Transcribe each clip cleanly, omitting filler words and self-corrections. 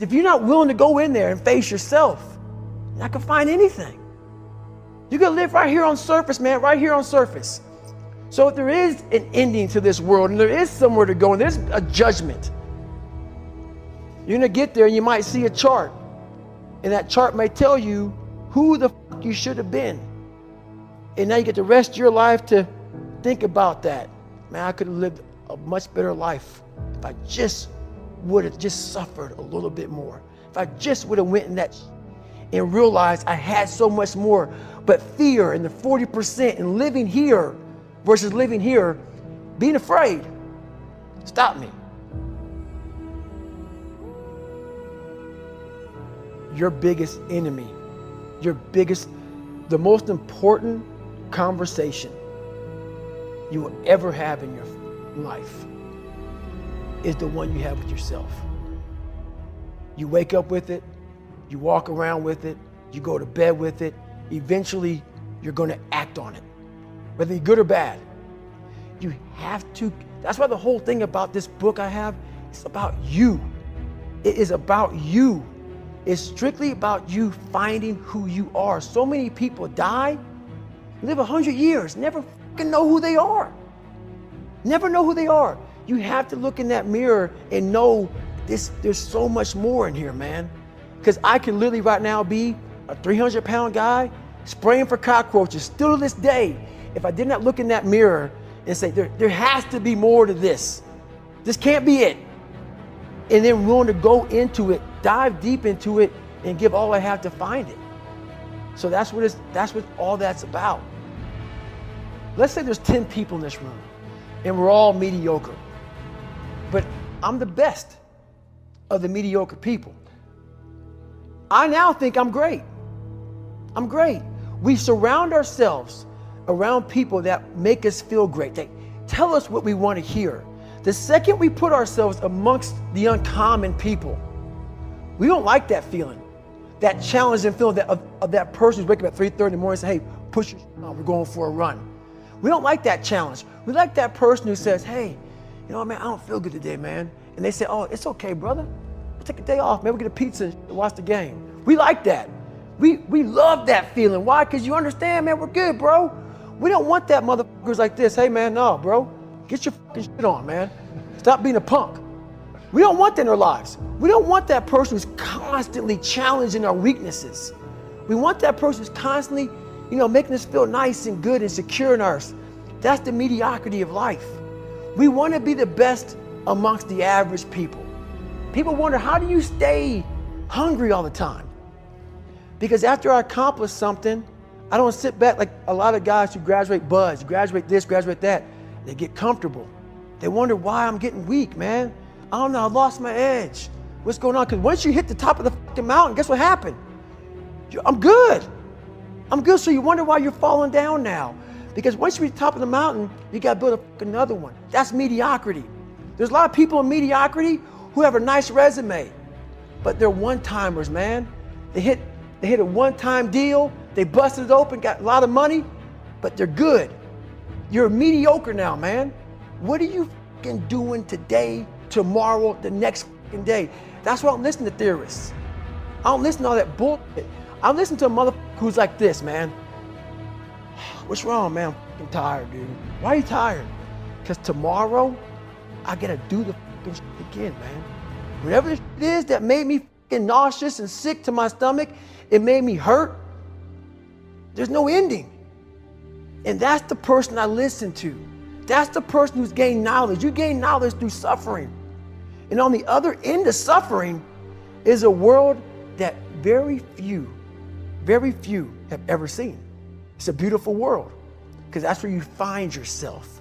If you're not willing to go in there and face yourself, you're not gonna find anything. You're gonna live right here on surface, man, right here on surface. So if there is an ending to this world and there is somewhere to go and there's a judgment, you're gonna get there and you might see a chart. And that chart may tell you who the fuck you should have been. And now you get the rest of your life to think about that. Man, I could have lived a much better life if I just would have just suffered a little bit more. If I just would have went in that and realized I had so much more. But fear and the 40% and living here versus living here, being afraid, stop me. Your biggest enemy, the most important conversation you will ever have in your life is the one you have with yourself. You wake up with it, you walk around with it, you go to bed with it. Eventually, you're going to act on it, whether you're good or bad. You have to. That's why the whole thing about this book I have, it's about you. It is about you. It's strictly about you finding who you are. So many people die, live 100 years, never fucking know who they are. Never know who they are. You have to look in that mirror and know there's so much more in here, man. Because I can literally right now be a 300-pound guy spraying for cockroaches still to this day if I did not look in that mirror and say, there has to be more to this. This can't be it. And then willing to go into it, dive deep into it, and give all I have to find it. So that's what all that's about. Let's say there's 10 people in this room, and we're all mediocre. But I'm the best of the mediocre people. I now think I'm great. I'm great. We surround ourselves around people that make us feel great. They tell us what we want to hear. The second we put ourselves amongst the uncommon people, we don't like that feeling, that challenging feeling of that person who's waking up at 3:30 in the morning and say, hey, push your on, we're going for a run. We don't like that challenge. We like that person who says, hey, you know what, man, I don't feel good today, man. And they say, oh, it's okay, brother. We'll take a day off, man. We'll get a pizza and watch the game. We like that. We love that feeling. Why? Because you understand, man, we're good, bro. We don't want that motherfuckers like this. Hey, man, no, bro. Get your fucking shit on, man. Stop being a punk. We don't want that in our lives. We don't want that person who's constantly challenging our weaknesses. We want that person who's constantly, making us feel nice and good and secure in ours. That's the mediocrity of life. We want to be the best amongst the average people. People wonder, how do you stay hungry all the time? Because after I accomplish something, I don't sit back like a lot of guys who graduate buds, graduate this, graduate that. They get comfortable. They wonder why I'm getting weak, man. I don't know, I lost my edge. What's going on? Because once you hit the top of the fucking mountain, guess what happened? I'm good. I'm good, so you wonder why you're falling down now. Because once you reach the top of the mountain, you got to build another one. That's mediocrity. There's a lot of people in mediocrity who have a nice resume, but they're one-timers, man. They hit a one-time deal, they busted it open, got a lot of money, but they're good. You're mediocre now, man. What are you fucking doing today, tomorrow, the next fucking day? That's why I don't listen to theorists. I don't listen to all that bullshit. I listen to a motherfucker who's like this, man. What's wrong, man? I'm fucking tired, dude. Why are you tired? Because tomorrow, I gotta do the fucking shit again, man. Whatever the shit is that made me fucking nauseous and sick to my stomach, it made me hurt. There's no ending. And that's the person I listen to. That's the person who's gained knowledge. You gain knowledge through suffering. And on the other end of suffering is a world that very few have ever seen. It's a beautiful world because that's where you find yourself.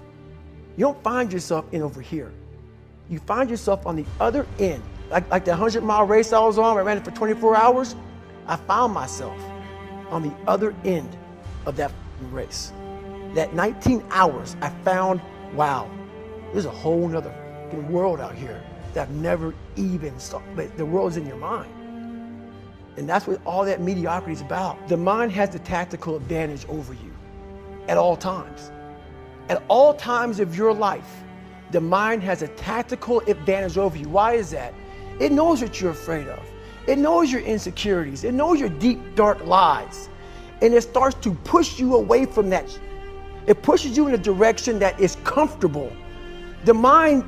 You don't find yourself in over here. You find yourself on the other end. Like the 100-mile race I was on, I ran it for 24 hours. I found myself on the other end of that race. That 19 hours, I found, wow, there's a whole nother world out here that I've never even saw. But the world's in your mind. And that's what all that mediocrity is about. The mind has the tactical advantage over you at all times. At all times of your life, the mind has a tactical advantage over you. Why is that? It knows what you're afraid of. It knows your insecurities. It knows your deep, dark lies. And it starts to push you away from that. It pushes you in a direction that is comfortable. The mind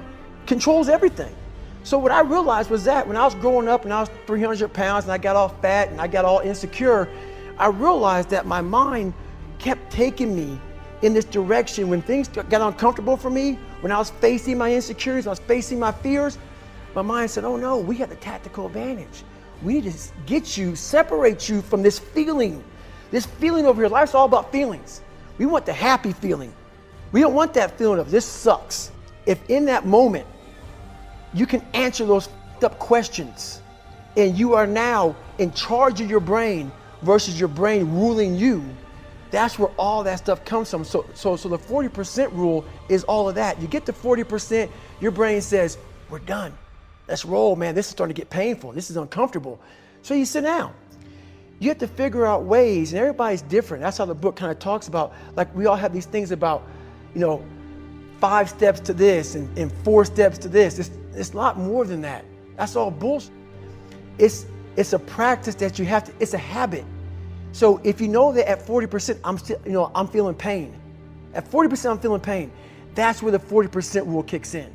controls everything. So what I realized was that when I was growing up and I was 300 pounds and I got all fat and I got all insecure, I realized that my mind kept taking me in this direction. When things got uncomfortable for me, when I was facing my insecurities, I was facing my fears, my mind said, oh no, we have the tactical advantage. We need to get you, separate you from this feeling over here. Life's all about feelings. We want the happy feeling. We don't want that feeling of this sucks. If in that moment, you can answer those up questions and you are now in charge of your brain versus your brain ruling you, that's where all that stuff comes from. So the 40% rule is all of that. You get to 40%, your brain says, we're done. Let's roll, man. This is starting to get painful. This is uncomfortable. So you sit down. You have to figure out ways, and everybody's different. That's how the book kind of talks about, like we all have these things about, 5 steps to this and 4 steps to this. It's a lot more than that. That's all bullshit. It's a practice that you have to, it's a habit. So if you know that at 40%, I'm feeling pain. At 40%, I'm feeling pain. That's where the 40% rule kicks in.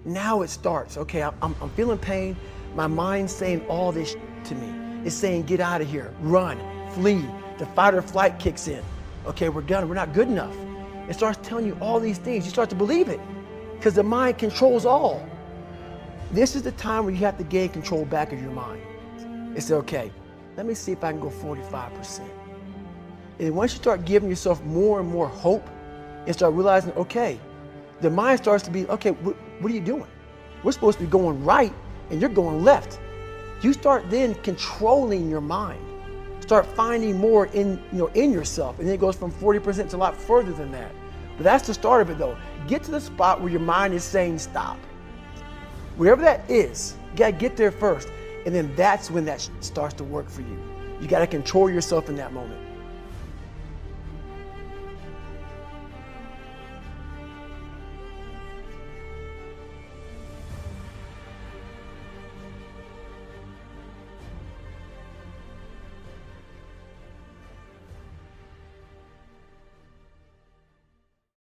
Now it starts. Okay, I'm feeling pain. My mind's saying all this to me. It's saying, get out of here, run, flee. The fight or flight kicks in. Okay, we're done. We're not good enough. It starts telling you all these things. You start to believe it because the mind controls all. This is the time where you have to gain control back of your mind. It's okay. Let me see if I can go 45%. And once you start giving yourself more and more hope and start realizing, okay, the mind starts to be, okay, what are you doing? We're supposed to be going right and you're going left. You start then controlling your mind. Start finding more in yourself. And then it goes from 40% to a lot further than that. But that's the start of it though. Get to the spot where your mind is saying stop. Wherever that is, you gotta get there first. And then that's when that starts to work for you. You gotta control yourself in that moment.